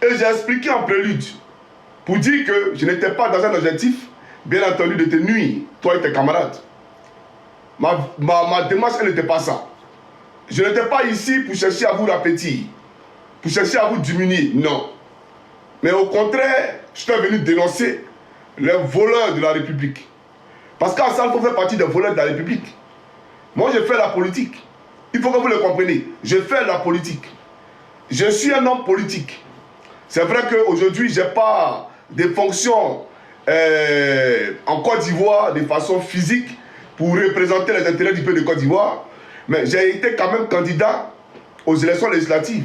Et j'ai expliqué en prélude, pour dire que je n'étais pas dans un objectif, bien entendu, de te nuire, toi et tes camarades. Ma démarche, elle n'était pas ça. Je n'étais pas ici pour chercher à vous rapetir, pour chercher à vous diminuer, non. Mais au contraire, je suis venu dénoncer les voleurs de la République. Parce qu'Assalfo fait partie des voleurs de la République. Moi, je fais la politique. Il faut que vous le compreniez. Je fais la politique. Je suis un homme politique. C'est vrai qu'aujourd'hui, je n'ai pas de fonctions en Côte d'Ivoire de façon physique pour représenter les intérêts du peuple de Côte d'Ivoire. Mais j'ai été quand même candidat aux élections législatives.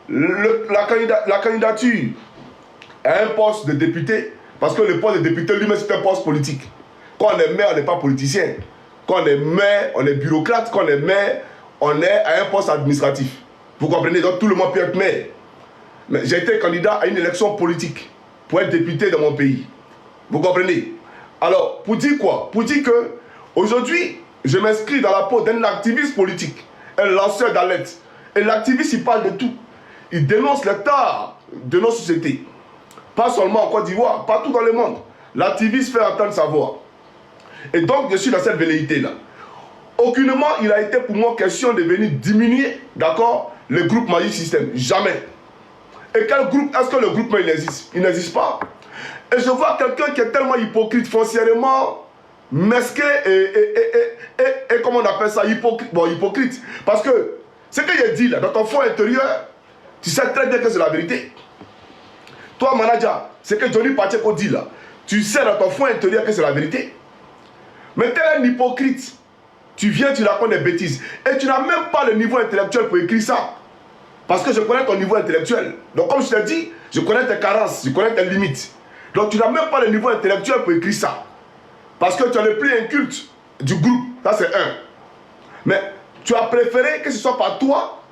La candidature à un poste de député, parce que le poste de député lui-même c'est un poste politique. Quand on est maire, on n'est pas politicien. Quand on est maire, on est bureaucrate. Quand on est maire, on est à un poste administratif. Vous comprenez? Donc tout le monde peut être maire. Mais j'ai été candidat à une élection politique pour être député dans mon pays. Vous comprenez? Alors, pour dire quoi? Pour dire que aujourd'hui, je m'inscris dans la peau d'un activiste politique, un lanceur d'alerte. Et l'activiste, il parle de tout. Il dénonce les torts de nos sociétés. Pas seulement en Côte d'Ivoire, partout dans le monde. L'activiste fait entendre sa voix. Et donc, je suis dans cette velléité-là. Aucunement, il a été pour moi question de venir diminuer, d'accord, le groupe Magic System. Jamais. Et quel groupe, est-ce que le groupe il existe? Il n'existe pas. Et je vois quelqu'un qui est tellement hypocrite, foncièrement mesquin et comment on appelle ça, hypocrite. Bon, hypocrite. Parce que ce que j'ai dit là, dans ton fond intérieur, tu sais très bien que c'est la vérité. Toi, manager, ce que Johnny Pacheco dit là, tu sais dans ton fond intérieur que c'est la vérité. Mais tu es un hypocrite. Tu viens, tu racontes des bêtises. Et tu n'as même pas le niveau intellectuel pour écrire ça. Parce que je connais ton niveau intellectuel. Donc comme je t'ai dit, je connais tes carences, je connais tes limites. Donc tu n'as même pas le niveau intellectuel pour écrire ça. Parce que tu es le plus inculte du groupe. Ça c'est un. Mais tu as préféré que ce soit par toi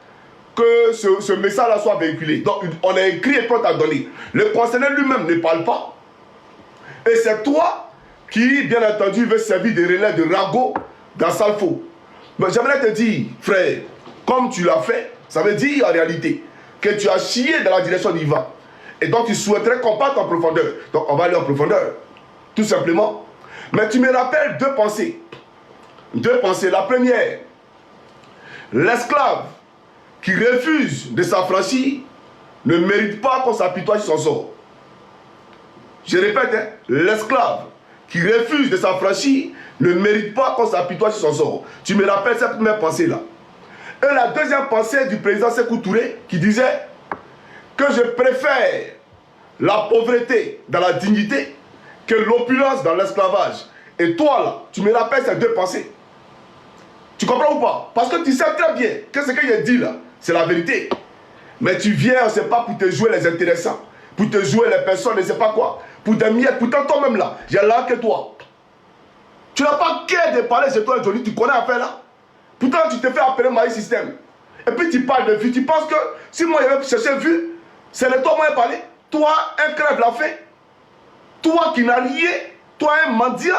que ce message-là soit véhiculé. Donc on a écrit et puis on t'a donné. Le concerné lui-même ne parle pas. Et c'est toi qui, bien entendu, veut servir de relais de ragot dans Salfo. Mais j'aimerais te dire, frère, comme tu l'as fait, ça veut dire en réalité que tu as chié dans la direction d'Ivan. Et donc tu souhaiterais qu'on parte en profondeur. Donc on va aller en profondeur. Tout simplement. Mais tu me rappelles deux pensées. Deux pensées. La première, l'esclave qui refuse de s'affranchir ne mérite pas qu'on s'apitoie sur son sort. Je répète, hein, l'esclave qui refuse de s'affranchir ne mérite pas qu'on s'apitoie sur son sort. Tu me rappelles cette première pensée-là. Et la deuxième pensée du président Sékou Touré qui disait que je préfère la pauvreté dans la dignité que l'opulence dans l'esclavage. Et toi là, tu me rappelles ces deux pensées. Tu comprends ou pas? Parce que tu sais très bien que ce que j'ai dit là, c'est la vérité. Mais tu viens, on ne sait pas, pour te jouer les intéressants, pour te jouer les personnes, ne sais pas quoi, pour des miettes. Pourtant toi-même là, j'ai là que toi. Tu n'as pas qu'à de parler chez toi, Johnny, tu connais l'affaire là. Pourtant, tu te fais appeler Maï Système. Et puis tu parles de vie. Tu penses que si moi j'avais cherché vue, c'est de toi moi j'ai parlé. Toi, un crève l'a fait. Toi qui n'as rien, toi un mendiant.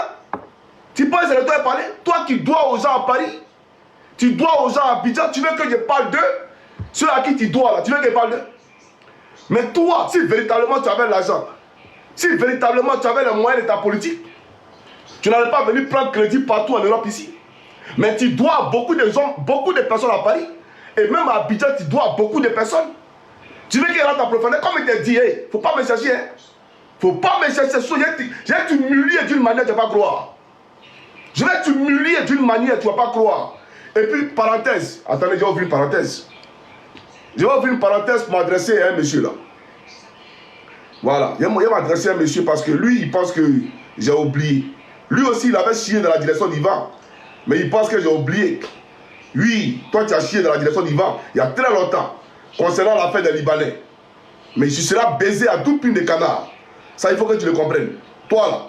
Tu penses que c'est de toi j'ai parlé. Toi qui dois aux gens à Paris. Tu dois aux gens à Abidjan. Tu veux que je parle d'eux. Ceux à qui tu dois là, tu veux que je parle d'eux. Mais toi, si véritablement tu avais l'argent, si véritablement tu avais les moyens de ta politique, tu n'allais pas venir prendre crédit partout en Europe ici. Mais tu dois à beaucoup de gens, beaucoup de personnes à Paris. Et même à Abidjan, tu dois à beaucoup de personnes. Tu veux qu'il rentre en profondeur. Comme il t'a dit, hey, faut pas me chercher. Hein. Faut pas me chercher. Je vais t'humilier d'une manière, tu ne vas pas croire. Je vais t'humilier d'une manière, tu ne vas pas croire. Et puis, parenthèse. Attendez, je vais ouvrir une parenthèse. Je vais ouvrir une parenthèse pour m'adresser à un monsieur là. Voilà. Il va m'adresser à un monsieur parce que lui, il pense que j'ai oublié. Lui aussi, il avait chié dans la direction d'Ivan. Mais il pense que j'ai oublié. Oui, toi, tu as chié dans la direction d'Ivan il y a très longtemps. Concernant l'affaire des Libanais. Mais tu seras baisé à tout pin de canard. Ça, il faut que tu le comprennes. Toi là.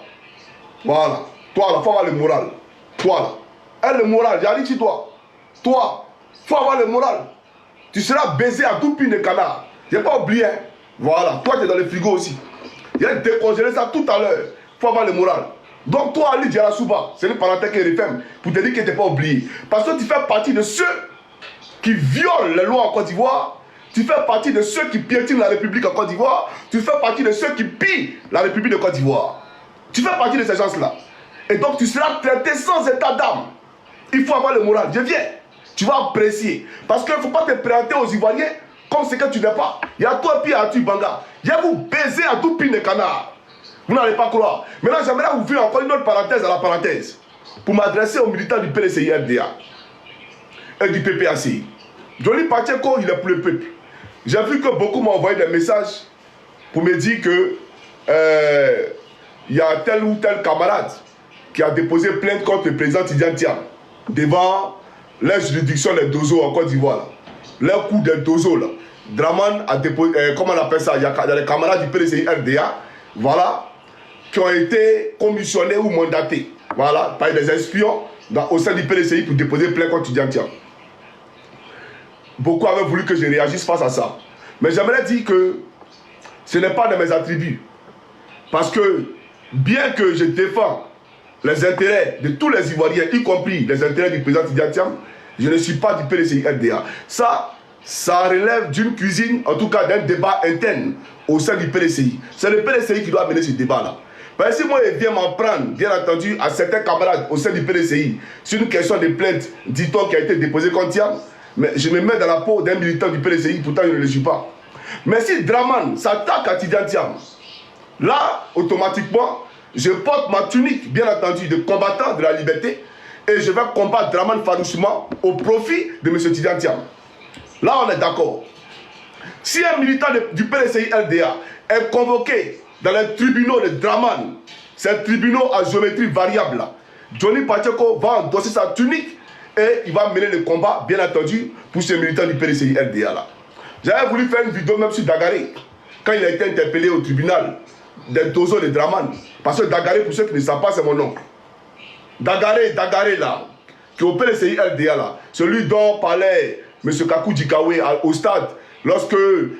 Voilà. Toi là, il faut avoir le moral. Toi là. Et le moral, j'ai dit toi. Toi, il faut avoir le moral. Tu seras baisé à tout pin de canard. Je n'ai pas oublié. Hein. Voilà. Toi, tu es dans le frigo aussi. J'ai décongelé ça tout à l'heure. Il faut avoir le moral. Donc toi, Ali Djarasouba, c'est une parenthèse qui referme pour te dire que tu n'es pas oublié. Parce que tu fais partie de ceux qui violent les lois en Côte d'Ivoire, Tu fais partie de ceux qui piétinent la République en Côte d'Ivoire. Tu fais partie de ceux qui pillent la République de Côte d'Ivoire. Tu fais partie de ces gens-là. Et donc tu seras traité sans état d'âme. Il faut avoir le moral. Je viens. Tu vas apprécier. Parce qu'il ne faut pas te présenter aux Ivoiriens comme ce que tu n'es pas. Il y a toi et puis Arthur Banga. Je vais vous baiser à tout pin de canard. Vous n'allez pas croire. Maintenant, j'aimerais vous faire encore une autre parenthèse à la parenthèse. Pour m'adresser aux militants du PDCI-RDA et du PPACI. Johnny Pacheco, il est pour le peuple. J'ai vu que beaucoup m'ont envoyé des messages pour me dire que il y a tel ou tel camarade qui a déposé plainte contre le président Tidjane Thiam devant la juridiction des Dozo en Côte d'Ivoire. Le coup des Dozo là. Draman a déposé, comment on appelle ça, il y a des camarades du PDCI-RDA, voilà, qui ont été commissionnés ou mandatés, voilà, par des espions au sein du PDCI pour déposer plainte contre Tidjane Thiam. Beaucoup avaient voulu que je réagisse face à ça. Mais j'aimerais dire que ce n'est pas de mes attributs. Parce que, bien que je défends les intérêts de tous les Ivoiriens, y compris les intérêts du président Tidjane Thiam, je ne suis pas du PDCI-RDA. Ça relève d'une cuisine, en tout cas d'un débat interne au sein du PDCI. C'est le PDCI qui doit mener ce débat-là. Parce que si moi je viens m'en prendre, bien entendu, à certains camarades au sein du PDCI, sur une question de plainte, dit-on, qui a été déposée contre Thiam, mais je me mets dans la peau d'un militant du PDCI, pourtant je ne le suis pas. Mais si Draman s'attaque à Tidjane Thiam, là, automatiquement, je porte ma tunique, bien entendu, de combattant de la liberté, et je vais combattre Draman farouchement au profit de M. Tidjane Thiam. Là, on est d'accord. Si un militant du PDCI-RDA est convoqué dans les tribunaux de Draman, ces tribunaux à géométrie variable, Johnny Pacheco va endosser sa tunique et il va mener le combat, bien entendu, pour ces militants du PDCI-RDA là. J'avais voulu faire une vidéo même sur Dagaré, quand il a été interpellé au tribunal des Dozo de Draman. Parce que Dagaré, pour ceux qui ne savent pas, c'est mon oncle. Dagaré là, qui est au PDCI-RDA là, celui dont parlait M. Kakou Djikawe au stade, lorsque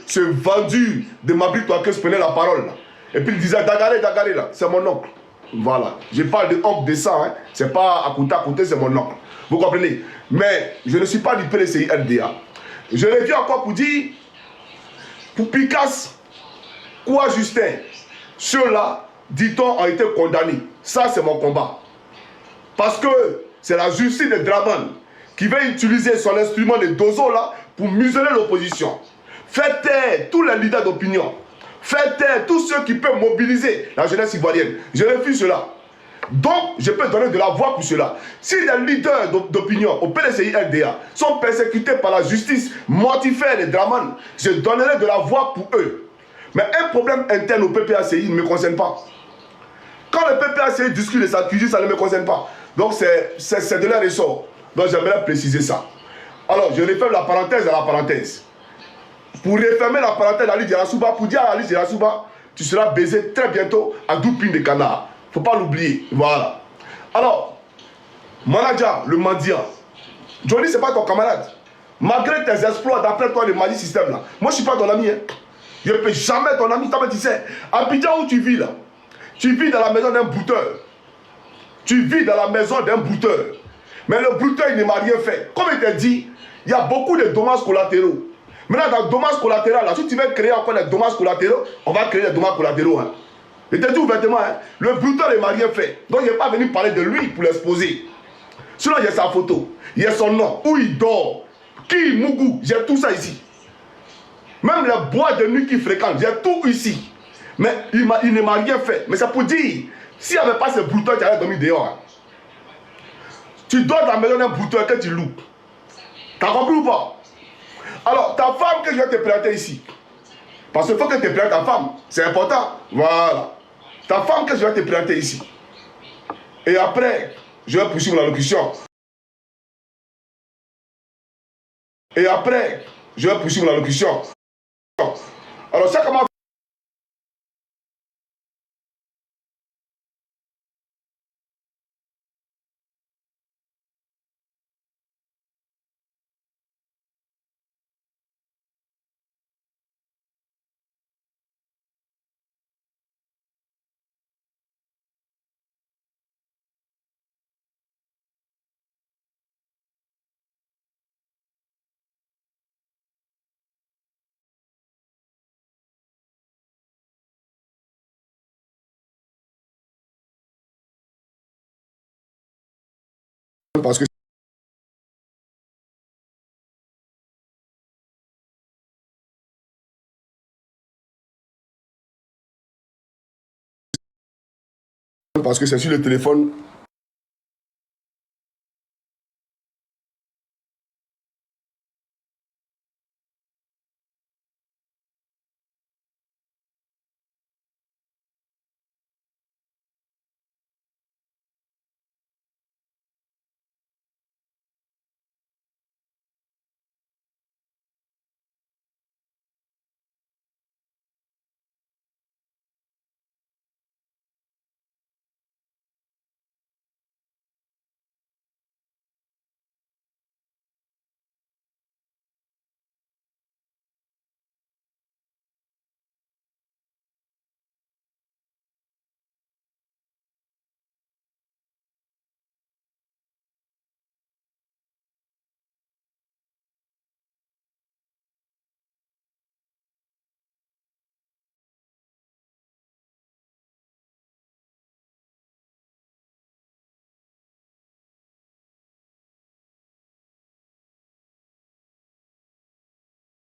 ce vendu de Mabri Touakes prenait la parole là. Et puis il disait Dagaré là, c'est mon oncle. Voilà, je parle de oncle de sang, hein. C'est pas à côté, c'est mon oncle. Vous comprenez? Mais je ne suis pas du PDCI-RDA. Je reviens encore pour dire, pour Picasse, quoi Justin, ceux-là, dit-on, ont été condamnés. Ça, c'est mon combat. Parce que c'est la justice de Draman qui va utiliser son instrument de Dozo là pour museler l'opposition. Faites taire tous les leaders d'opinion. Faites taire tous ceux qui peuvent mobiliser la jeunesse ivoirienne. Je refuse cela. Donc, je peux donner de la voix pour cela. Si les leaders d'opinion au PDCI-RDA sont persécutés par la justice mortifère de Draman, je donnerai de la voix pour eux. Mais un problème interne au PPACI ne me concerne pas. Quand le PPACI discute de sa cuisine, ça ne me concerne pas. Donc, c'est de leur ressort. Donc, j'aimerais préciser ça. Alors, je referme la parenthèse à la parenthèse. Pour refermer la parenthèse d'Ali Djarasouba, pour dire à Ali Djarasouba, tu seras baisé très bientôt à Doupine de Canard. Il ne faut pas l'oublier. Voilà. Alors, Manager, le mendiant. Johnny, ce n'est pas ton camarade. Malgré tes exploits, d'après toi, le Magic System, là. Moi, je ne suis pas ton ami. Hein. Je ne peux jamais être ton ami. Tu sais, à Abidjan où tu vis, là, tu vis dans la maison d'un brouteur. Tu vis dans la maison d'un brouteur. Mais le brouteur, il ne m'a rien fait. Comme il t'a dit, il y a beaucoup de dommages collatéraux. Maintenant, dans le dommage collatéral, là, si tu veux créer encore des dommages collatéraux, on va créer des dommages collatéraux. Hein. Je te dis ouvertement, hein, le brouteur ne m'a rien fait. Donc, il n'est pas venu parler de lui pour l'exposer. Sinon, il y a sa photo, il y a son nom, où il dort, qui Mougou, j'ai tout ça ici. Même les bois de nuit qu'il fréquente, j'ai tout ici. Mais il ne m'a rien fait. Mais c'est pour dire, s'il n'y avait pas ce brouteur, tu allais dormir dehors. Hein. Tu dors dans la maison d'un brouteur que tu loues. T'as compris ou pas? Alors, ta femme que je vais te présenter ici. Parce qu'il faut que tu te présentes ta femme. C'est important. Voilà. Ta femme que je vais te présenter ici. Et après, je vais poursuivre la locution. Et après, je vais poursuivre la locution. Alors, ça commence. Parce que c'est sur le téléphone.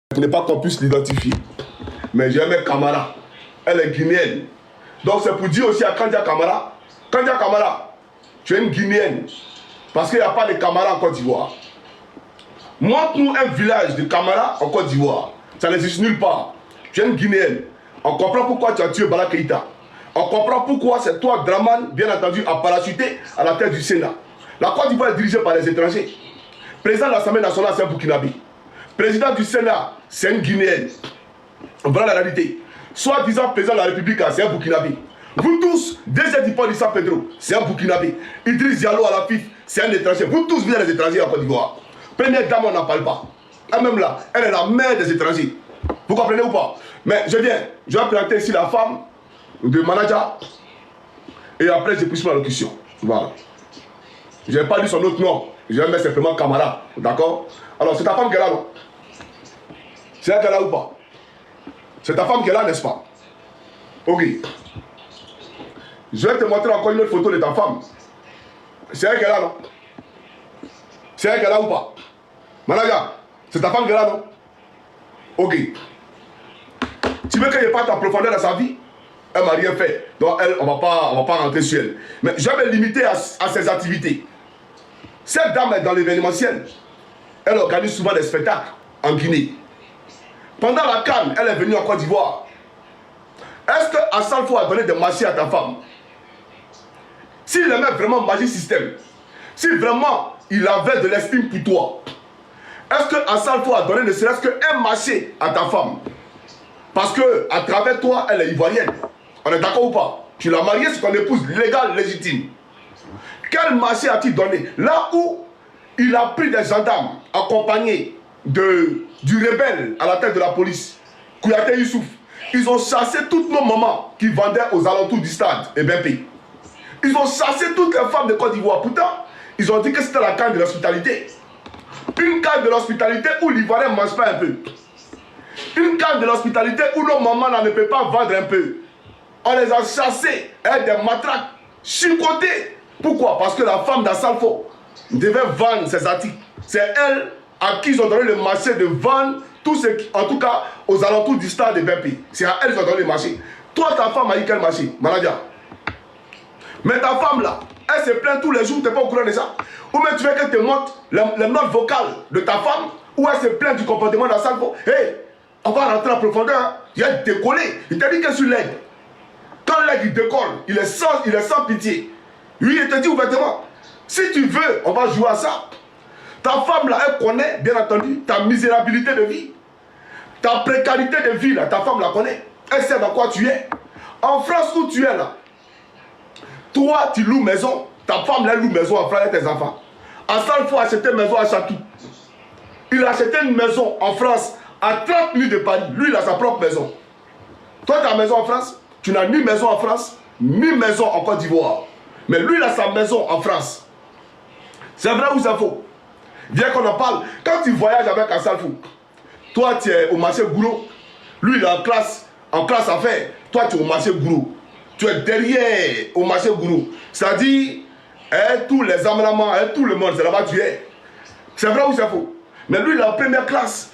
Pour ne pas qu'on puisse l'identifier. Mais j'ai mes camarades. Elle est guinéenne. Donc c'est pour dire aussi à Kandia Kamara, Kandia Kamara, tu es une guinéenne. Parce qu'il n'y a pas de Kamara en Côte d'Ivoire. Montre-nous un village de Kamara en Côte d'Ivoire. Ça n'existe nulle part. Tu es une guinéenne. On comprend pourquoi tu as tué Bala Keïta. On comprend pourquoi c'est toi, Draman, bien entendu, à parachuter à la tête du Sénat. La Côte d'Ivoire est dirigée par les étrangers. Président de l'Assemblée nationale, c'est un Burkinabé. Président du Sénat, c'est une Guinéenne. Voilà la réalité. Soit-disant président de la République, c'est un Burkinabé. Vous tous, DG Dipol Issa Pedro, c'est un Burkinabé. Idriss Diallo à la FIF, c'est un étranger. Vous tous, vous êtes des étrangers en Côte d'Ivoire. Première dame, on n'en parle pas. Elle-même là, elle est la mère des étrangers. Vous comprenez ou pas? Mais je vais présenter ici la femme de manager. Et après, je pousse ma locution. Voilà. Je n'ai pas dit son autre nom. Je vais mettre simplement Camara. D'accord? Alors, c'est ta femme qui est là, non? C'est elle qui est là ou pas? C'est ta femme qui est là, n'est-ce pas? Ok. Je vais te montrer encore une autre photo de ta femme. C'est elle qui est là, non? C'est elle qui est là ou pas? Manager, c'est ta femme qui est là, non? Ok. Tu veux que je parte en profondeur dans sa vie? Elle m'a rien fait. Donc, elle, on va pas rentrer sur elle. Mais je vais me limiter à ses activités. Cette dame est dans l'événementiel. Elle organise souvent des spectacles en Guinée. Pendant la CAN, elle est venue en Côte d'Ivoire. Est-ce que Assalfo a donné des marchés à ta femme? S'il aimait vraiment Magic System, si vraiment il avait de l'estime pour toi, est-ce que Assalfo a donné ne serait-ce qu'un marché à ta femme? Parce que à travers toi, elle est ivoirienne. On est d'accord ou pas? Tu l'as mariée, c'est ton épouse légale, légitime. Quel marché a-t-il donné? Là où il a pris des gendarmes accompagnés du rebelle à la tête de la police, Kouyaté Youssouf, ils ont chassé toutes nos mamans qui vendaient aux alentours du stade et BNP. Ils ont chassé toutes les femmes de Côte d'Ivoire. Pourtant, ils ont dit que c'était la canne de l'hospitalité. Une canne de l'hospitalité où l'Ivoirien ne mange pas un peu. Une canne de l'hospitalité où nos mamans ne peuvent pas vendre un peu. On les a chassés avec des matraques, chicotés. Pourquoi? Parce que la femme d'Assalfo devait vendre ses articles. C'est elle à qui ils ont donné le marché de vendre tout ce qui, en tout cas, aux alentours du stade de BNP. C'est à elle qu'ils ont donné le marché. Toi, ta femme a eu quel marché, Manadia? Mais ta femme là, elle se plaint tous les jours, tu n'es pas au courant de ça? Ou même tu veux qu'elle te montre les notes vocales de ta femme, où elle se plaint du comportement d'Assalfo. Hey, on va rentrer en profondeur. Hein? Il a décollé. Il t'a dit que sur l'aigle. Quand l'aigle il décolle, il est sans pitié. Lui, il te dit ouvertement, si tu veux, on va jouer à ça. Ta femme là, elle connaît, bien entendu, ta misérabilité de vie. Ta précarité de vie là, ta femme la connaît. Elle sait dans quoi tu es. En France où tu es là, toi, tu loues maison, ta femme, elle loue maison en France avec tes enfants. Assalfo a acheté une maison à Chatou. Il a acheté une maison en France à 30 minutes de Paris. Lui, il a sa propre maison. Toi, tu as maison en France, tu n'as ni maison en France, ni maison en Côte d'Ivoire. Mais lui, il a sa maison en France. C'est vrai ou c'est faux? Viens qu'on en parle. Quand tu voyages avec Assalfo, toi, tu es au marché Goulot. Lui, il est en classe affaires. Toi, tu es au marché Goulot. Tu es derrière au marché Goulou. C'est-à-dire, Et tous les amendements, et tout le monde, c'est là-bas tu es. C'est vrai ou c'est faux? Mais lui, il est en première classe.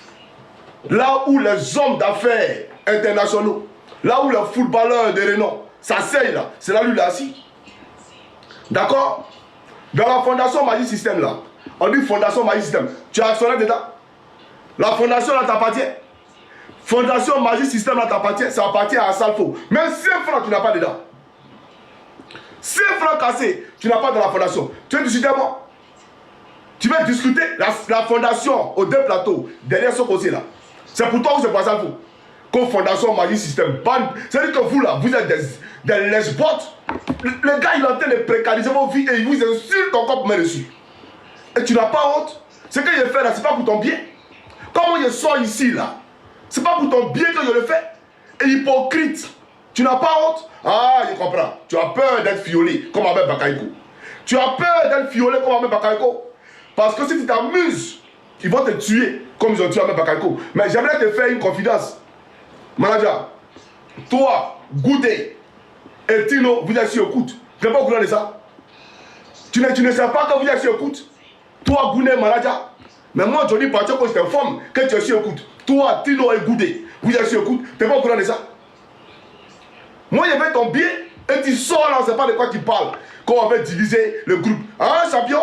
Là où les hommes d'affaires internationaux, là où les footballeurs de renom s'asseyent là, c'est là où lui il est assis. D'accord? Dans la fondation Magic System là, on dit fondation Magic System. Tu es actionnaire dedans? La fondation là t'appartient. Fondation Magic System là t'appartient, ça appartient à Salfo. Même 5 francs, tu n'as pas dedans. 5 francs cassés, tu n'as pas dans la fondation. Tu veux discuter moi? Tu veux discuter la fondation aux deux plateaux, derrière ce côté là. C'est pour toi ou c'est pour Salfo? Comme fondation Magic System. C'est-à-dire que vous là, vous êtes des lesbotes. Le gars il est en train de précariser vos vies et il vous insulte encore pour mettre dessus. Et tu n'as pas honte? Ce que je fais là, c'est pas pour ton bien. Comment je sors ici là, c'est pas pour ton bien que je le fais. Et hypocrite, tu n'as pas honte? Ah, je comprends. Tu as peur d'être violé comme Ahmed Bakayoko. Tu as peur d'être violé comme Ahmed Bakayoko. Parce que si tu t'amuses, ils vont te tuer comme ils ont tué Ahmed Bakayoko. Mais j'aimerais te faire une confidence. Manager, toi, Goudé et Tino, vous êtes sur écoute. Tu n'es pas au courant de ça? Tu ne sais pas que vous êtes sur écoute. Toi, Goudé, manager. Mais moi, Johnny Patio, quand je t'informe que tu es sur écoute. Toi, Tino et Goudé, vous êtes sur écoute. Tu n'es pas au courant de ça? Moi, je vais ton bien et tu sors là, on ne sait pas de quoi tu parles. Quand on va diviser le groupe. Hein, champion?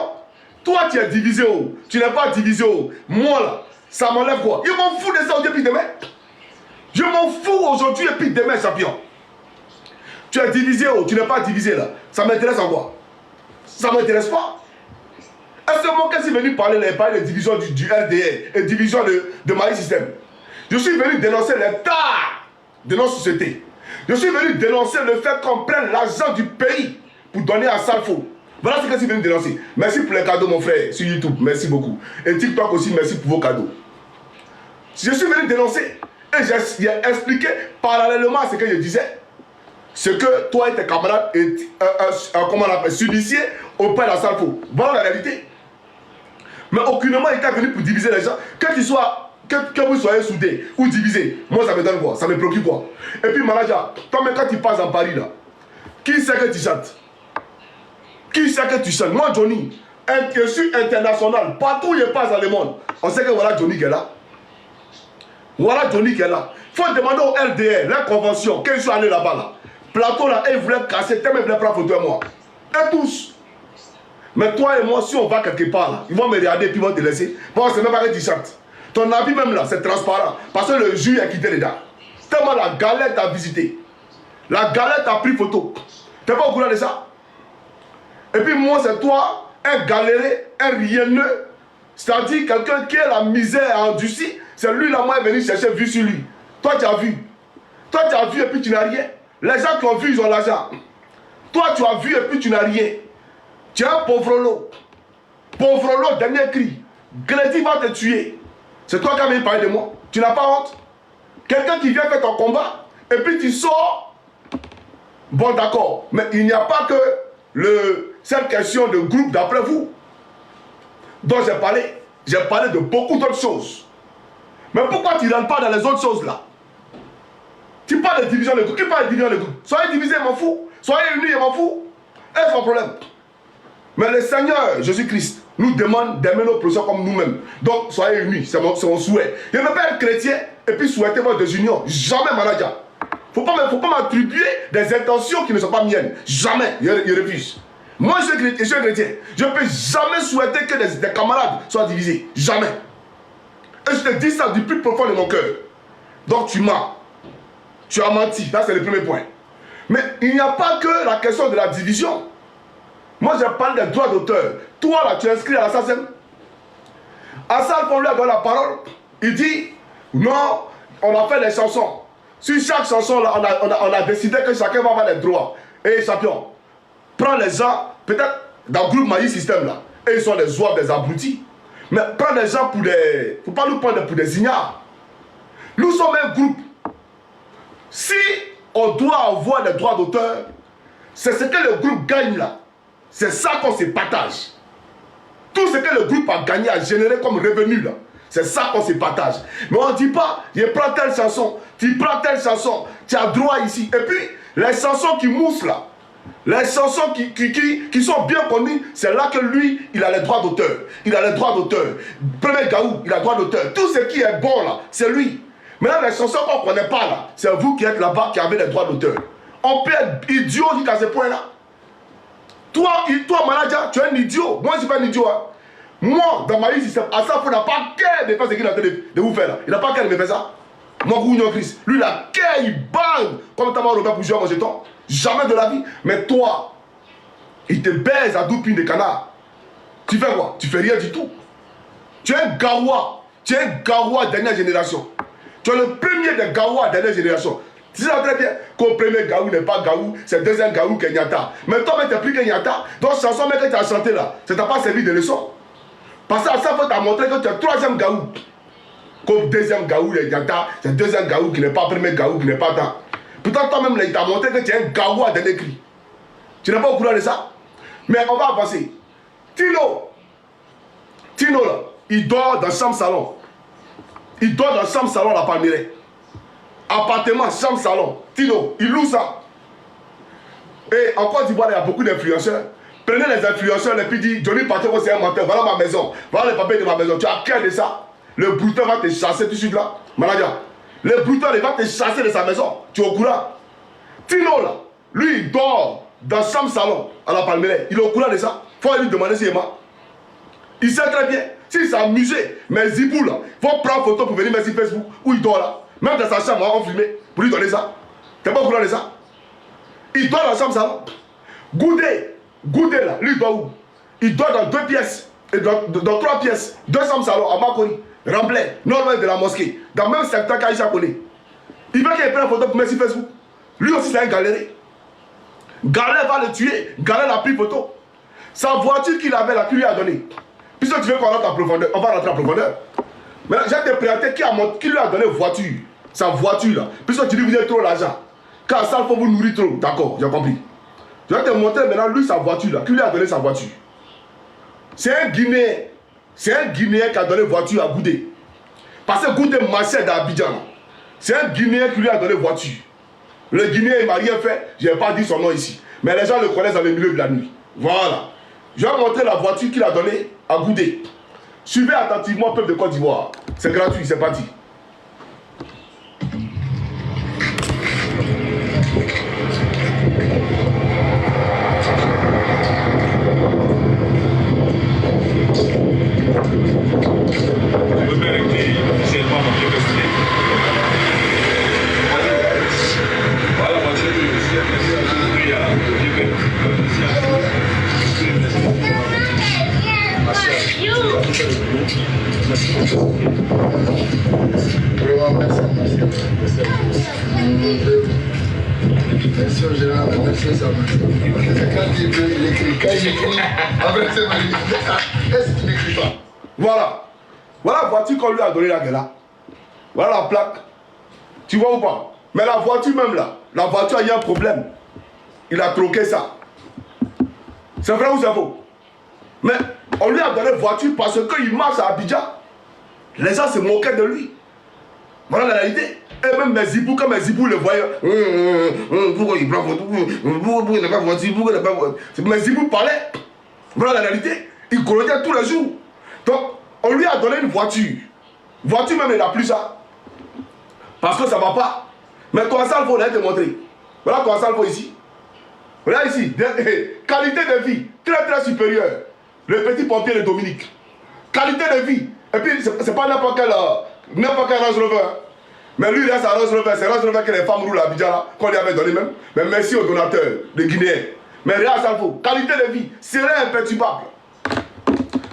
Toi, tu es divisé. Oh. Tu n'es pas divisé. Oh. Moi, là, ça m'enlève quoi? Je m'en fous de ça aujourd'hui et puis demain. Je m'en fous aujourd'hui et puis demain, champion. Tu es divisé. Oh. Tu n'es pas divisé là. Ça m'intéresse en quoi? Ça ne m'intéresse pas. Est-ce que moi, quand je suis venu parler de division du RDR et division de Magic System, je suis venu dénoncer l'état de notre société. Je suis venu dénoncer le fait qu'on prenne l'argent du pays pour donner à Salfo. Voilà ce que je suis venu dénoncer. Merci pour les cadeaux, mon frère, sur YouTube. Merci beaucoup. Et TikTok aussi, merci pour vos cadeaux. Je suis venu dénoncer. Et j'ai expliqué parallèlement à ce que je disais. Ce que toi et tes camarades comment on appelle, subissaient auprès de la Salfo. Voilà la réalité. Mais aucunement il était venu pour diviser les gens. Que vous soyez soudés ou divisés, moi ça me donne quoi? Ça me préoccupe quoi? Et puis manager, toi-même quand tu passes en Paris là, qui sait que tu chantes? Qui sait que tu chantes? Moi Johnny, je suis international. Partout où je passe dans le monde, on sait que voilà Johnny qui est là. Voilà Johnny qui est là. Il faut demander au RDR, la convention, qu'ils soient allés là-bas là. Plateau là, ils voulaient casser, tellement ils voulaient prendre photo de moi. Et tous. Mais toi et moi, si on va quelque part là, ils vont me regarder et puis ils vont te laisser. Bon, c'est même pas que tu chantes. Ton habit même là, c'est transparent. Parce que le juge a quitté les dents. Tellement la galette a visité. La galette a pris photo. Tu n'es pas au courant de ça? Et puis moi, c'est toi, un galéré, un rienneux. C'est-à-dire quelqu'un qui a la misère à endurcir. C'est lui là, moi, est venu chercher vue sur lui. Toi, tu as vu. Toi, tu as vu et puis tu n'as rien. Les gens qui ont vu, ils ont l'argent. Toi, tu as vu et puis tu n'as rien. Tu es un pauvre lot. Pauvre lot, dernier cri. Grédy va te tuer. C'est toi qui as venu parler de moi. Tu n'as pas honte? Quelqu'un qui vient faire ton combat et puis tu sors. Bon, d'accord. Mais il n'y a pas que cette question de groupe d'après vous. Donc j'ai parlé de beaucoup d'autres choses. Mais pourquoi tu ne rentres pas dans les autres choses là? Tu parles de division de groupe. Qui parle de division de groupe? Soyez divisés, je m'en fous. Soyez unis, je m'en fous. C'est mon problème. Mais le Seigneur Jésus-Christ nous demande d'aimer nos prochains comme nous-mêmes. Donc soyez unis, c'est mon souhait. Je ne veux pas être chrétien et puis souhaiter votre désunion. Jamais, manager. Faut pas m'attribuer des intentions qui ne sont pas miennes. Jamais, je refuse. Moi, je suis chrétien. Je ne peux jamais souhaiter que des camarades soient divisés. Jamais. Et je te dis ça du plus profond de mon cœur. Donc tu mens. Tu as menti. Là, c'est le premier point. Mais il n'y a pas que la question de la division. Moi, je parle des droits d'auteur. Toi, là, tu es inscrit à la SACEM. Assal, on lui a donné la parole. Il dit, non, on a fait des chansons. Sur chaque chanson, là, on a décidé que chacun va avoir des droits. Et champion, prends les gens, peut-être dans le groupe Magic System, là, et ils sont des zouaves, des abrutis. Mais prends les gens pour des... Il ne faut pas nous prendre pour des ignares. Nous sommes un groupe. Si on doit avoir des droits d'auteur, c'est ce que le groupe gagne là. C'est ça qu'on se partage. Tout ce que le groupe a gagné, a généré comme revenu là. C'est ça qu'on se partage. Mais on ne dit pas, je prends telle chanson, tu prends telle chanson, tu as droit ici. Et puis, les chansons qui moussent là, Les chansons qui sont bien connues, c'est là que lui, il a les droits d'auteur. Il a les droits d'auteur. Premier Gaou, il a les droits d'auteur. Tout ce qui est bon là, c'est lui. Maintenant, les chansons qu'on ne connaît pas là, c'est vous qui êtes là-bas qui avez les droits d'auteur. On peut être idiot jusqu'à ce point-là. Toi, manager, tu es un idiot. Moi, je ne suis pas un idiot. Hein. Moi, dans ma vie, Asaf n'a pas qu'à de faire ce qu'il a de vous faire là. Il n'a pas qu'à de me faire ça. Moi, Christ, lui, il a qu'à, il bang comme t'as Robert pour jouer à mon jeton. Jamais de la vie. Mais toi, il te baise à 12 pines de canard. Tu fais quoi? Tu fais rien du tout. Tu es un gawa. Tu es un gawa dernière génération. Tu es le premier des gawa dernière génération. Tu sais très bien qu'au premier gaou n'est pas gaou, c'est le deuxième gaou qui est Nyata. Mais toi, tu as pris que Nyata. Donc, chanson que tu as chanté là, ça t'a pas servi de leçon. Parce que ça t'a montré que tu es le troisième gaou. Comme deuxième gaou, est Nyata, c'est le deuxième gaou qui n'est pas premier gaou, qui n'est pas tant. Pourtant, toi-même, il t'a montré que tu es un gaou à dernier cri. Tu n'es pas au courant de ça? Mais on va avancer. Tino là, il dort dans chambre salon. Il dort dans chambre salon à la Palmyre. Appartement, chambre, salon. Tino, il loue ça. Et en Côte d'Ivoire, il y a beaucoup d'influenceurs. Prenez les influenceurs et puis dites, Johnny Pacheco, c'est un menteur. Voilà ma maison. Voilà les papiers de ma maison. Tu as cœur de ça. Le brouteur va te chasser tout de suite là. Manager. Le brouteur, il va te chasser de sa maison. Tu es au courant? Tino là, lui, il dort dans chambre, salon à la Palmyre. Il est au courant de ça. Faut lui demander s'il est mort. Il sait très bien. S'il s'est amusé, mais Zibou là, faut prendre photo pour venir mettre sur Facebook où il dort là. Même dans sa chambre, on filmé pour lui donner ça. T'es pas au courant de ça? Il dort dans la chambre salon. Goudé là, lui il dort où? Il dort dans 2 pièces, et dans 3 pièces, 2 chambres salon à Makoni, Remblai, nord-ouest de la mosquée, dans le même secteur qu'Aïcha connaît. Il veut qu'il prenne photo pour mettre sur Facebook. Lui aussi c'est un galéré. Galère va le tuer, Galère l'a pris photo. Sa voiture qu'il avait là, qui lui a donné. Puisque tu veux qu'on rentre en profondeur, on va rentrer en profondeur. Maintenant, j'ai te présenté qui lui a donné voiture. Sa voiture là. Puisque tu dis que vous avez trop l'argent. Quand ça, il faut vous nourrir trop. D'accord, j'ai compris. Je vais te montrer maintenant lui sa voiture là. Qui lui a donné sa voiture. C'est un Guinéen. C'est un Guinéen qui a donné voiture à Goudé. Parce que Goudé marchait dans Abidjan. C'est un Guinéen qui lui a donné voiture. Le Guinéen il m'a rien fait. Je n'ai pas dit son nom ici. Mais les gens le connaissent dans le milieu de la nuit. Voilà. Je vais montrer la voiture qu'il a donnée à Goudé. Suivez attentivement peuple de Côte d'Ivoire. C'est gratuit, c'est parti. Voilà. Voilà la voiture qu'on lui a donnée là, là. Voilà la plaque. Tu vois ou pas? Mais la voiture même là, la voiture, il y a un problème. Il a troqué ça. C'est vrai ou c'est faux? Mais on lui a donné voiture parce qu'il marche à Abidjan. Les gens se moquaient de lui. Voilà la réalité. Et même mes zibous, quand mes zibous le voyaient, pourquoi il prend voiture? Pourquoi il n'a pas voiture? Pourquoi il n'a pas voiture? Mes zibous parlaient. Voilà la réalité. Il coloniait tous les jours. Donc, on lui a donné une voiture. Voiture même, il n'a plus ça. Parce que ça ne va pas. Mais ton salvo, on a te montrer. Voilà ton salvo ici. Voilà ici. Qualité de vie très très supérieure. Le petit pompier de Dominique. Qualité de vie. Et puis, c'est pas n'importe quel Range Rover. Mais lui, il reste à Range Rover. C'est Range Rover que les femmes roulent à Abidjan là, qu'on lui avait donné même. Mais merci aux donateurs, les Guinéens. Mais regarde Salvo, qualité de vie, serein imperturbable.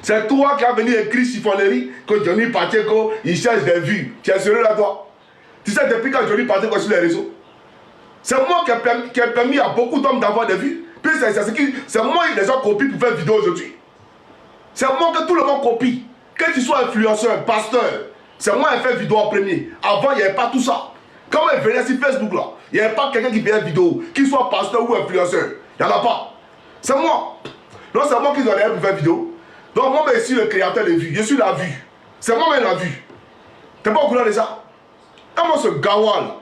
C'est toi qui as venu écrire chiffonnerie que Johnny Pacheco, il cherche des vues. Tu es sérieux là, toi? Tu sais, depuis quand Johnny Pacheco sur les réseaux, c'est moi qui ai permis à beaucoup d'hommes d'avoir des vues. Puis c'est moi qui les gens copient pour faire vidéo aujourd'hui. C'est moi que tout le monde copie. Que tu sois influenceur, pasteur, c'est moi qui ai fait vidéo en premier. Avant, il n'y avait pas tout ça. Quand il venait sur Facebook là, il n'y avait pas quelqu'un qui faisait vidéo, qu'il soit pasteur ou influenceur. Il n'y en a pas. C'est moi. Donc c'est moi qui dois aller pour faire vidéo. Donc moi, je suis le créateur de vues. Je suis la vue. C'est moi-même la vue. Tu n'es pas au courant de ça? Et moi, ce gawa là,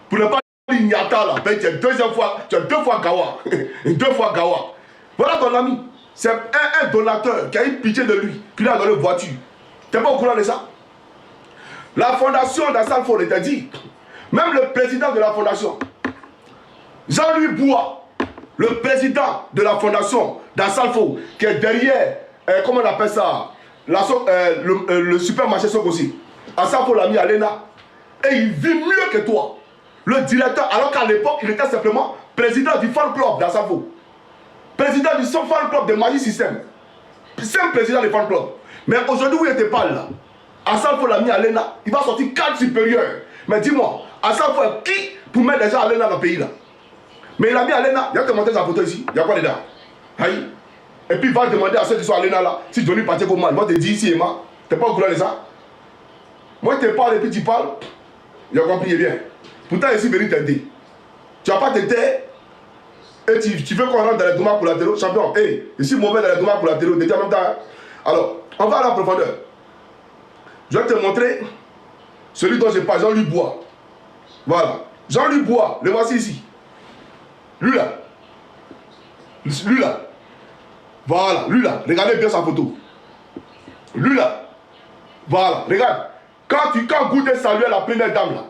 pour ne pas Niata là, tu es deuxième fois, tu es 2 fois Gawa. 2 fois Gawa. Voilà ton ami. C'est un donateur qui a eu pitié de lui, qui lui a donné une voiture. Tu n'es pas au courant de ça? La fondation d'Assalfo était dit. Même le président de la fondation, Jean-Louis Boua, le président de la fondation d'Assalfo, qui est derrière, comment on appelle ça, le supermarché Sokosi. Assalfo l'a mis à l'ENA. Et il vit mieux que toi. Le directeur, alors qu'à l'époque, il était simplement président du fan club d'Assalfo. Président du fan club de Magic System. C'est un président du fan club. Mais aujourd'hui, où il te parle là, Assalfo l'a mis à l'ENA, il va sortir 4 supérieurs. Mais dis-moi, Assalfo est qui pour mettre les gens à l'ENA dans le pays là? Mais il a mis à l'ENA, il y a que monter sa photo ici, il y a quoi dedans? Aïe. Et puis il va demander à ceux qui sont à l'ENA là, si Johnny partait comme mal, il va te dire ici et moi, t'es pas au courant de ça? Moi je te parle et puis tu parles, il a compris bien. Pourtant ici, venu t'aider. Tu vas pas te taire et tu veux qu'on rentre dans les dommages collatéraux, champion. Hey, ici mauvais dans les dommages collatéraux, déjà en même temps. Hein? Alors, on va à la profondeur. Je vais te montrer celui dont je parle, Jean-Louis Bois. Voilà. Jean-Louis Bois, le voici ici. Lui là. Lui là. Voilà, lui là. Regardez bien sa photo. Lui là. Voilà, regarde. Quand Goudé saluait la première dame là,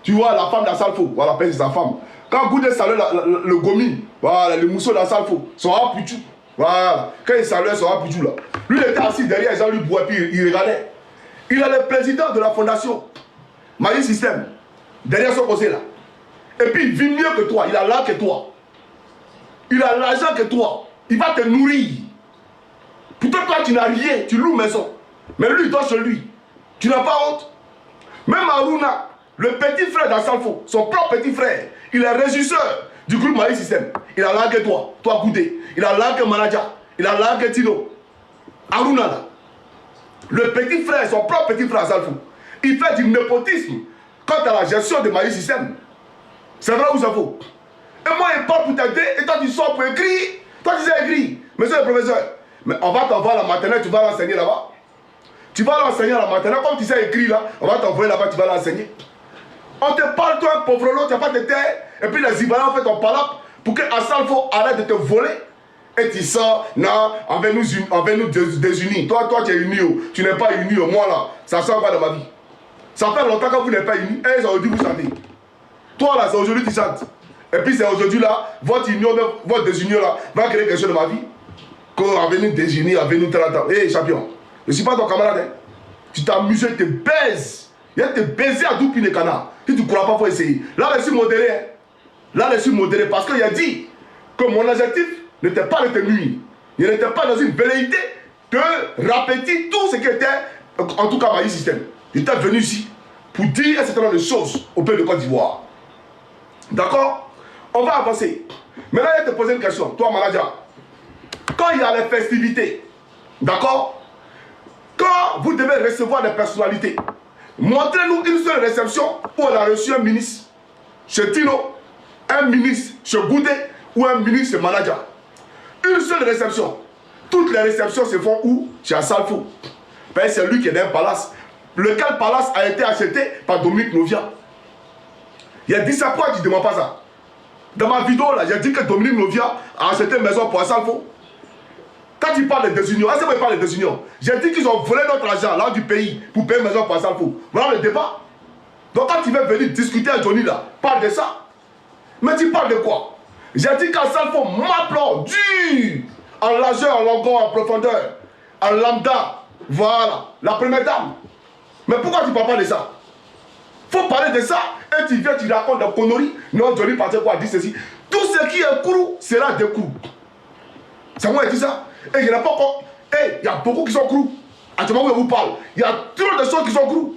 tu vois la femme d'Assalfo, voilà, c'est sa femme. Quand Goudé saluait le gomi, voilà, le mousseau d'Assalfo, son apuchou, voilà. Quand il saluait son apuchou là, lui il était assis derrière Jean-Louis Bois, puis il regardait. Il est le président de la fondation Magic System, derrière son conseil là. Et puis il vit mieux que toi, il a l'art que toi. Il a l'argent que toi. Il va te nourrir. Pourtant toi tu n'as rien, tu loues maison. Mais lui il dort chez lui. Tu n'as pas honte? Même Aruna, le petit frère d'Assalfo, son propre petit frère, il est régisseur du groupe Magic System. Il a l'art que toi Goudé. Il a l'art que Manaja. Il a l'art que Tino. Aruna là. Le petit frère, son propre petit frère Assalfo, il fait du népotisme quant à la gestion de Magic System. C'est vrai ou c'est faux? Et moi, il parle pour t'aider et toi, tu sors pour écrire. Toi, tu sais écrire. Monsieur le professeur, mais on va t'envoyer à la maternelle, tu vas l'enseigner là-bas. Tu vas l'enseigner à la maternelle, comme tu sais écrire là, on va t'envoyer là-bas, tu vas l'enseigner. On te parle, toi, un pauvre lot, tu n'as pas de terre. Et puis les Ivoiriens ont fait ton palap pour que Assalfo arrête de te voler. Et tu sors, non, on va nous désunir. Toi, tu es uni, tu n'es pas uni, moi là, ça sort pas dans ma vie. Ça fait longtemps que vous n'êtes pas unis, et ils ont dit vous chantez. Toi là, c'est aujourd'hui tu chantes. Et puis c'est aujourd'hui là, votre union, votre désunion là, va créer quelque chose de ma vie. Qu'on va venir désunir, va venir 30 ans. Hé champion, je ne suis pas ton camarade. Hein. Tu t'amuses, tu te baises. Il y a te baiser à Doupi les canards. Si tu ne crois pas, il faut essayer. Là, je suis modéré. Hein. Là, je suis modéré parce qu'il a dit que mon objectif n'était pas de te nuire. Il n'était pas dans une velléité de répéter tout ce qui était, en tout cas, Magic System. Il était venu ici pour dire un certain nombre de choses au peuple de Côte d'Ivoire. D'accord? On va avancer. Maintenant, je vais te poser une question. Toi, manager, quand il y a les festivités, d'accord? Quand vous devez recevoir des personnalités, montrez-nous une seule réception où on a reçu un ministre chez Tino, un ministre chez Goudé ou un ministre chez Manager. Une seule réception. Toutes les réceptions se font où? Chez Assalfo. C'est lui qui est dans un palace. Lequel palace a été acheté par Dominique Novia. Il a dit ça, pourquoi tu ne demandes pas ça? Dans ma vidéo là, j'ai dit que Dominique Novia a acheté une maison pour Assalfo. Quand tu parles de désunion, est-ce que tu parles de désunion? J'ai dit qu'ils ont volé notre argent là du pays pour payer une maison pour Assalfo. Voilà le débat. Donc quand tu veux venir discuter avec Johnny là, parle de ça. Mais tu parles de quoi? J'ai dit qu'Assalfo m'applaud dur, en largeur, en longueur, en profondeur, en lambda. Voilà, la première dame. Mais pourquoi tu ne parles pas de ça? Faut parler de ça et tu viens, tu racontes des conneries. Non, Johnny partait quoi dire ceci. Tout ce qui est crou sera des coups. C'est moi qui dis ça. Et il n'y en a pas encore. Et il y a beaucoup qui sont crous. Actuellement, où je vous parle, il y a trop de choses qui sont crous.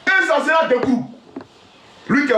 Et ça sera des coups. Lui qui est